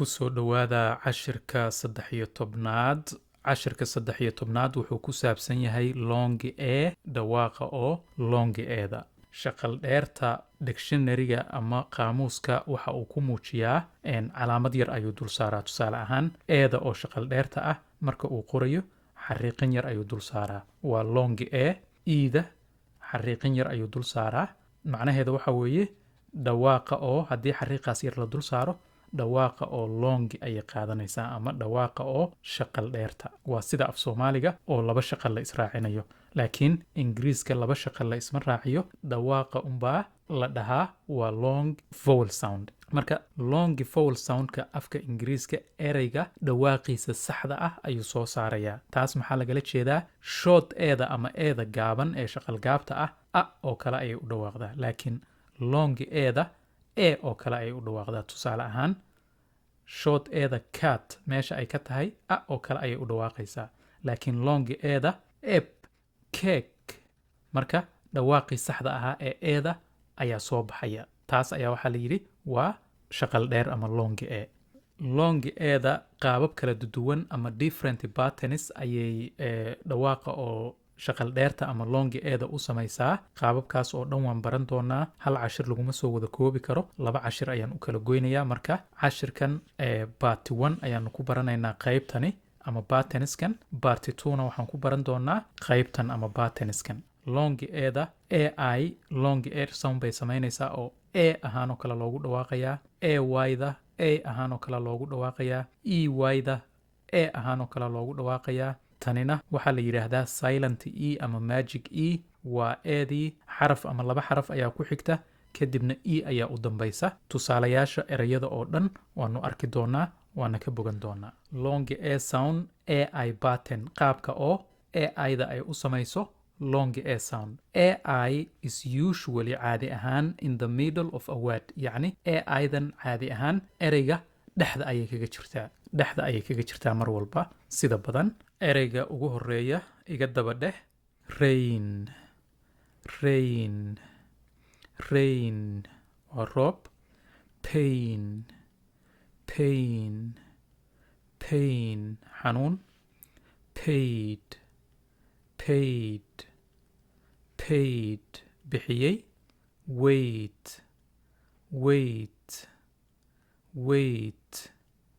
kusoo dhawaada cashirka 13aad. cashirka 13aad wuxuu ku saabsan yahay longi e dhawaaqa oo longi eeda. shaqal dheerta dictionary-ga ama qaamuuska waxa uu ku muujiyaa calaamad yar ayuu dul saaraa. tusaale ahaan eeda oo shaqal dheerta ah marka uu qorayo xariiqin yar ayuu dul saaraa, waa longi e. iida xariiqin yar ayuu dul saaraa, macnaheeda waxa weeye dhawaaqa oo haddii xariiqaas yar la dul saaro dhawaaqa oo longi ayay qaadanaysaa ama dhawaaqa oo shaqal dheerta. waa sida af soomaaliga oo laba shaqal la israacinayo, laakiin ingiriiska laba shaqal la isma raaciyo, dhawaaqa unbaa la dhahaa waa long vowel sound. marka longi vowel soundka afka ingiriiska ereyga dhawaaqiisa saxda ah ayuu soo saarayaa. taas maxaa lagala jeedaa? short eeda ama eeda gaaban ee shaqal gaabta ah oo kale ayay u dhawaaqdaa, laakiin longi eeda oo kale ayay u dhawaaqdaa. tusaale ahaan short eeda cat meesha ay ka tahay oo kale ayay u dhawaaqaysaa, laakiin longi eeda ep cake. marka dhawaaqii saxda ahaa ee eeda ayaa soo baxaya. taas ayaa waxaa la yidhi waa shaqal dheer ama longi e. longi eeda qaabab kala duwan ama different patterns ayay dhawaaqa oo shaqal dheerta ama longi eeda u samaysaa. qaababkaas oo dhan waan baran doonaa, hal cashir laguma soo wada koobi karo, laba cashir ayaan u kala goynayaa. marka cashirkan party 1 ayaanu ku baranaynaa qaybtani ama patternskan, party 2na waxaan ku baran doonaa qaybtan ama patternskan. longi eeda ai longi e sound bay samaynaysaa oo ahaanoo kale loogu dhawaaqayaa, yda ahaanoo kale loogu dhawaaqayaa, yda ahaanoo kale loogu dhawaaqayaa. tanina waxaa la yidhaahdaa silent e ama magic e. waa eedii xaraf ama laba xaraf ayaa ku xigta, kadibna ayaa u dambaysa. tusaalayaasha ereyada oo dhan waanu arki doonaa, waana ka bogan doonaa. longi e sound ai pattern, qaabka oo aida ay u samayso longi e sound. ai is usually caadi ahaan in the middle of a word, yacni aidan caadi ahaan ereyga dhexda ayay kaga jirtaa mar walba. sida badan ereyga ugu horeeya iga daba dheh rain. waa roob. pain xanuun. paid bixiyey. wait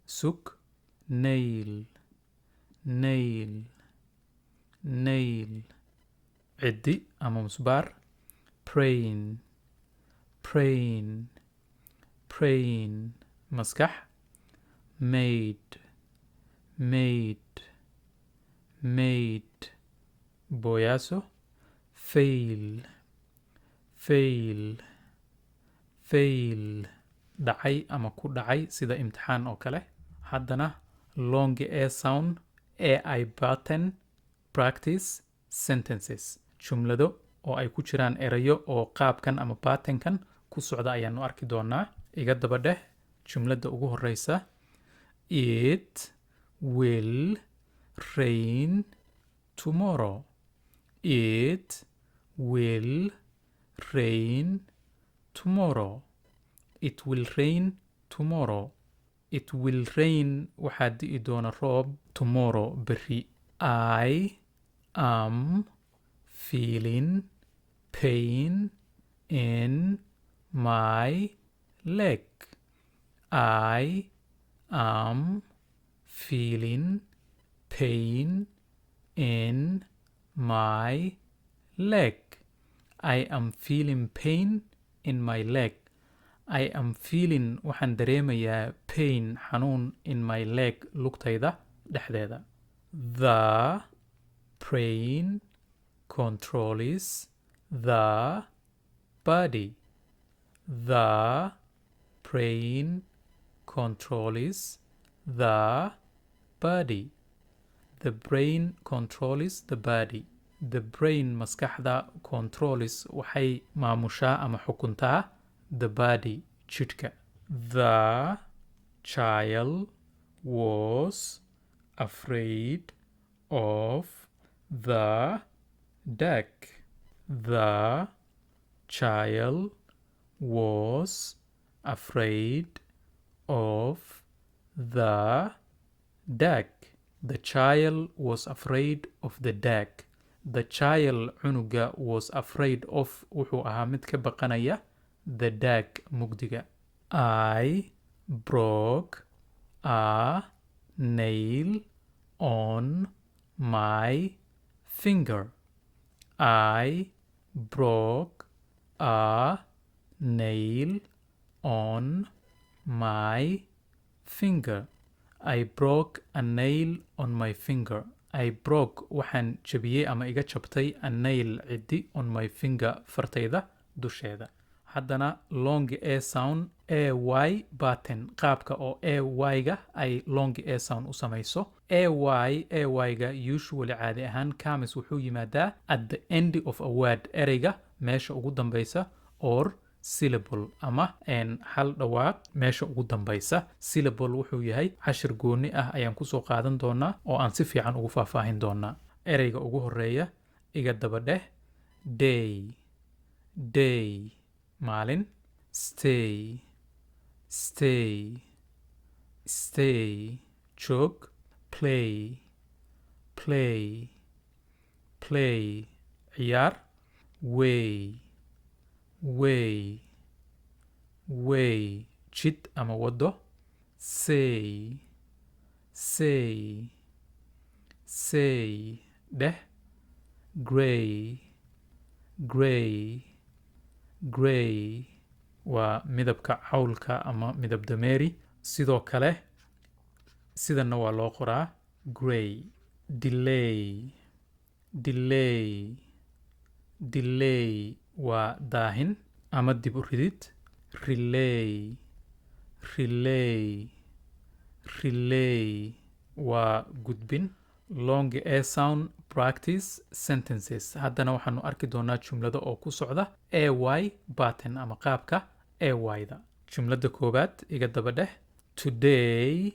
sug. nail ciddi ama musbaar. brain maskax. maid booyaaso. fail dhacay ama ku dhacay sida imtixaan oo kale. haddana longi e sound ai pattern practice sentences, jumlado oo ay ku jiraan erayo oo qaabkan ama patternkan ku socda ayaanu arki doonaa. iga daba dheh jumladda ugu horeysa. it will rain tomorrow. it will rain tomorrow. it will rain tomorrow. it will rain waxaa di'i doona roob tomorrow berri. I am feeling pain in my leg. I am feeling pain in my leg. I am feeling pain in my leg. I am feeling waxaan dareemayaa pain xanuun in my leg lugtayda dhexdeeda. the brain controls the body. the brain controls the body. the brain controls the body. the brain maskaxda controls waxay maamushaa ama xukuntaa the body jidhka. the child was afraid of the dark. the child was afraid of the dag. The child was afraid of the dag. The child cunuga was afraid of wuxuu ahaa mid ka baqanaya the dag mugdiga. I broke a nail on my finger. I broke a nail on my finger. I broke a nail on my finger. I broke waxaan jabiyey ama iga jabtay a nail ciddi on my finger fartayda dusheeda. haddana long a sound ay button qaabka oo ay-ga ay long a sound u samayso. ay-ga usually caadi ahaan kamis wuxuu yimaadaa at the end of a word ereyga meesha ugu dambaysa or syllable ama hal dhawaaq meesha ugu dambaysa. syllable wuxuu yahay cashir gooni ah ayaan kusoo qaadan doonaa oo aan si fiican ugu faahfaahin doonaa. ereyga ugu horeeya iga daba dheh day. day maalin. stay. stay. stay joog. play. play. play ciyaar. way. way. way jid ama wado. say. say. say dheh. gray. gray. gray waa midabka cawlka ama midab dameeri. sidoo kale sidana waa loo qoraa gray. delay. delay. delay waa daahin ama dib u ridid. relay. relay. relay waa gudbin. long a sound practice sentences. haddana waxaanu arki doonaa jumlada oo ku socda ay button ama qaabka ay-da. jumlada koobaad iga daba dheh. today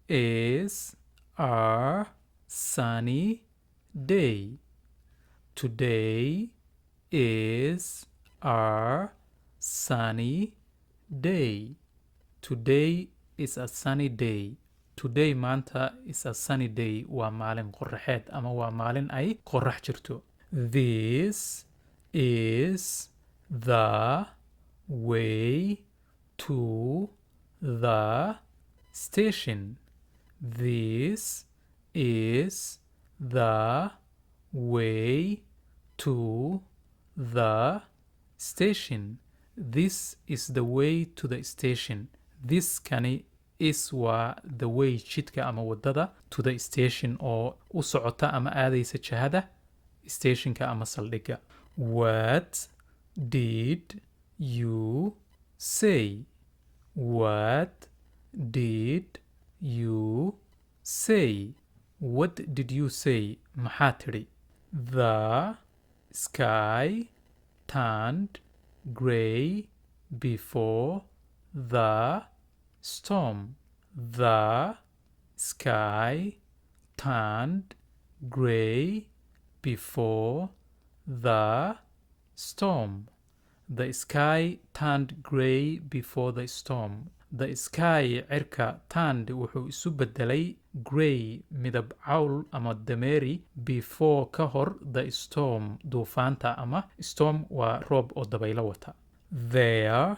is a sunny day. today is a sunny day. today is a sunny day. today maanta is a sunny day waa maalin qorraxeed ama waa maalin ay qorrax jirto. this is the way to the station. this is the way to the station. this is the way to the station. this kani is waa the way jidka ama wadada to the station oo u socota ama aadaysa jihada stationka ama saldhigga. what did you say? what did you say? what did you say? maxaa tidhi? the sky turned gray before the storm. the sky turned gray before the storm. the sky turned gray before the storm. the sky cirka turned wuxuu isu bedelay gray midab cawl ama dameeri before ka hor the storm duufaanta ama storm waa roob oo dabaylo wata. there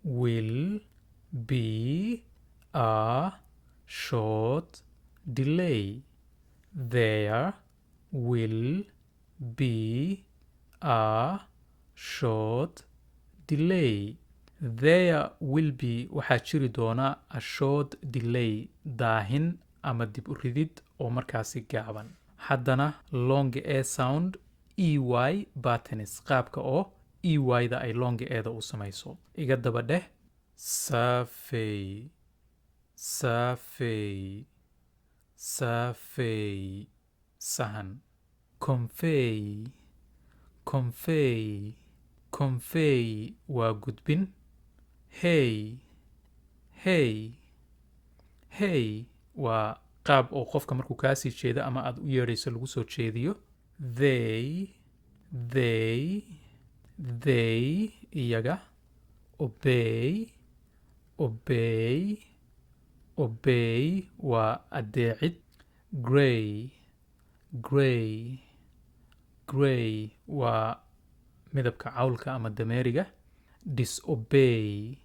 will be a short delay. there will be a short delay. there will be waxaa jiri doona a short delay daahin ama dib u ridid oo markaasi gaaban. haddana long a sound ey buttons qaabka oo ey-da ay long a-da u samayso. iga daba dheh safey. safey. safey sahan. convey. convey. convey waa gudbin. hey. hey. hey waa qaab oo qofka markuu kaasii jeeda ama aad u yeedhayso lagu soo jeediyo. they. they. they iyaga. obey. obey. obey waa adeecid gray gray gray waa midabka cawlka ama dameeriga disobey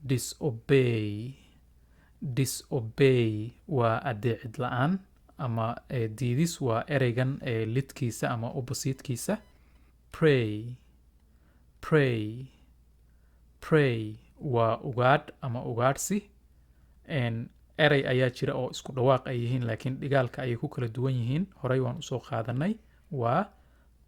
disobey disobey waa adeecid la'aan ama diidis waa ereygan lidkiisa ama oppositekiisa pray pray pray waa ugaadh ama ugaadhsi erey ayaa jira oo isku dhawaaq ay yihiin laakiin dhigaalka ayay ku kala duwan yihiin horey waan usoo qaadanay waa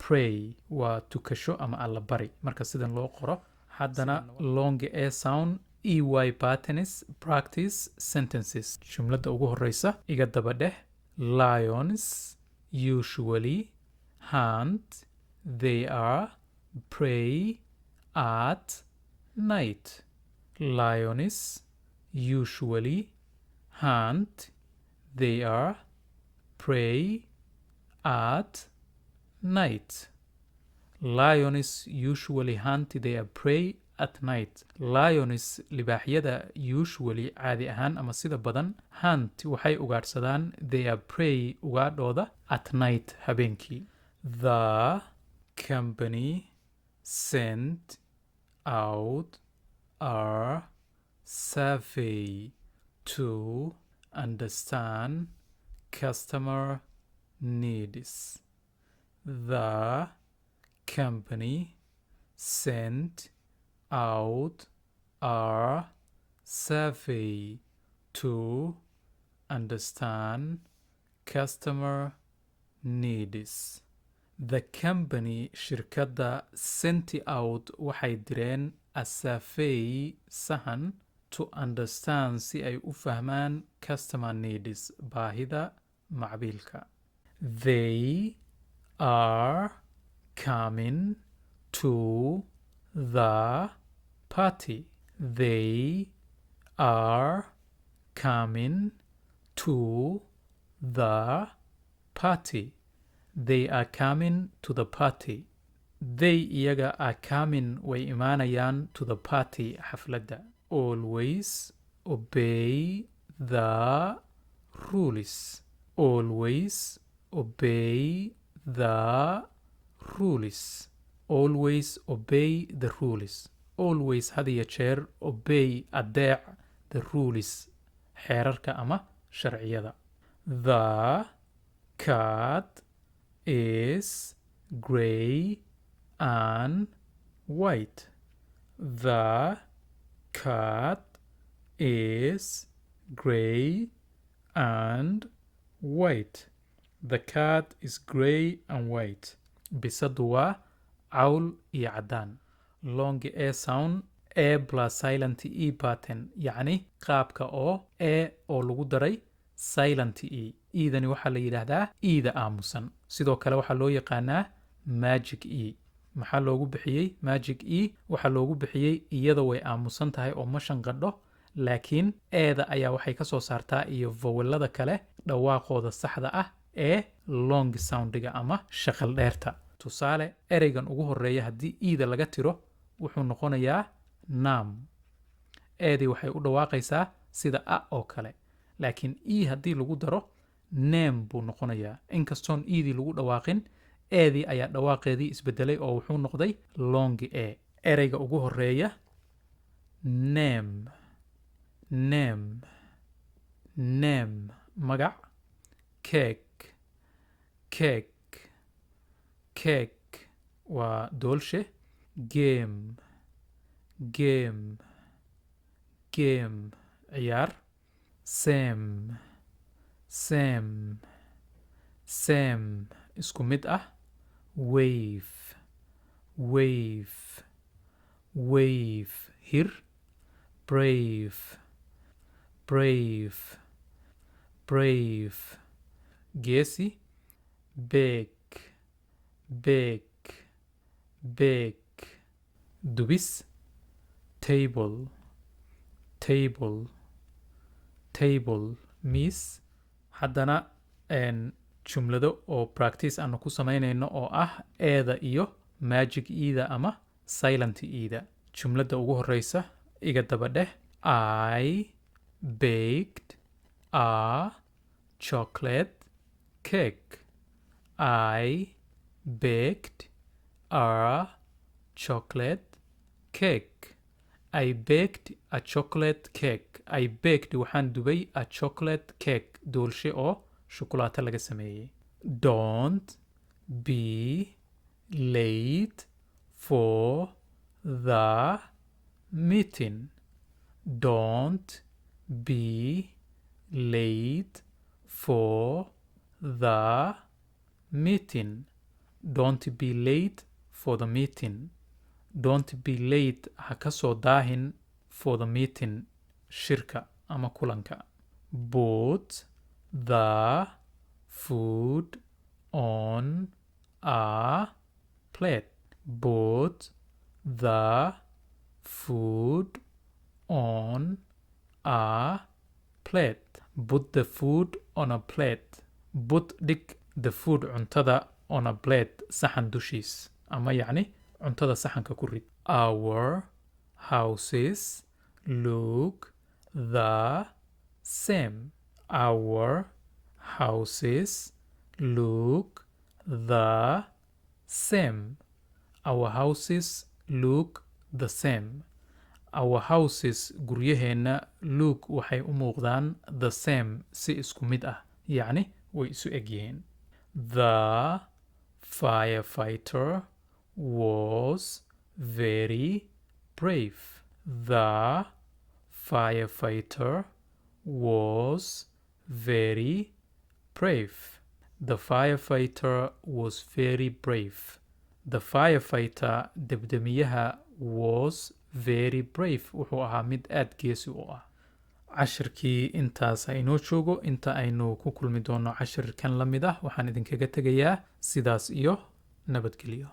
pray waa tukasho ama allabari marka sidan loo qoro haddana long a sound ey patterns practice sentences jumladda ugu horeysa iga daba dheh lions usually hunt they are prey at night lions usually hunt they are prey at night lions usually hunt their prey at night lions libaaxyada usually caadi ahaan ama sida badan hunt waxay ugaadhsadaan their prey ugaadhooda at night habeenkii the company sent out a survey to understand customer needs the company sent out a survey to understand customer needs the company shirkadda sent out waxay direen a survey sahan to understand si ay u fahmaan customer needs baahida macbiilka they are coming to the party they are coming to the party they are coming to the party they iyaga are coming way imaanayaan to the party xafladda always obey the rules always obey the rules always obey the rules always had iyo jeer obey adeec the rules xeerarka ama sharciyada the cat is gray and white the cat is gray and white the cat is gray and white bisadu waa cawl iyo caddaan long a sound a plus silent e pattern yacni qaabka oo a oo lagu daray silent e idani waxaa la yidhaahdaa ida aamusan sidoo kale waxaa loo yaqaanaa magic e maxaa loogu bixiyey magic e waxaa loogu bixiyey iyada way aamusan tahay oo ma shanqadho laakiin eeda ayaa waxay ka soo saartaa iyo vowelada kale dhawaaqooda saxda ah ee long soundiga ama shaqal dheerta tusaale ereygan ugu horeeya haddii ida laga tiro wuxuu noqonayaa nam eedii waxay u dhawaaqaysaa sida a oo kale laakiin e haddii lagu daro name buu noqonayaa inkastoon edii lagu dhawaaqin eedii ayaa dhawaaqeedii isbedelay oo wuxuu noqday long a ereyga ugu horeeya name name name magac cake cake cake waa doolshe game game game ciyaar same same same isku mid ah wave wave wave hir brave brave brave geesi bake bake bake dubis table table table miis haddana jumlado oo practice aanu ku samaynayno oo ah eeda iyo magic ida ama silent ida jumladda ugu horeysa iga daba dheh I baked a chocolate cake. I baked a chocolate cake. I baked a chocolate cake. I baked waxaan dubay a chocolate cake doolshe oo shukulaato laga sameeyey. Don't be late for the meeting. Don't be late for the meeting. Don't be late for the meeting. Don't be late ha ka soo daahin for the meeting shirka ama kulanka. Put the food on a plate. Put the food on a plate. Put the food on a plate. Put dhig the food cuntada on a plate saxan dushiis ama yacni cuntada saxanka ku rid. Our houses look the same. Our houses look the same. Our houses look the same. Our houses guryaheena look waxay u muuqdaan the same si isku mid ah yacni way isu egyihiin. The firefighter was very brave. The firefighter was very brave. The firefighter was very brave. The firefighter debdemiyaha was very brave wuxuu ahaa mid aad geesi u ah. cashirkii intaas aynoo joogo inta aynu ku kulmi doono cashirkan la mid ah waxaan idinkaga tegayaa sidaas iyo nabadgelyo.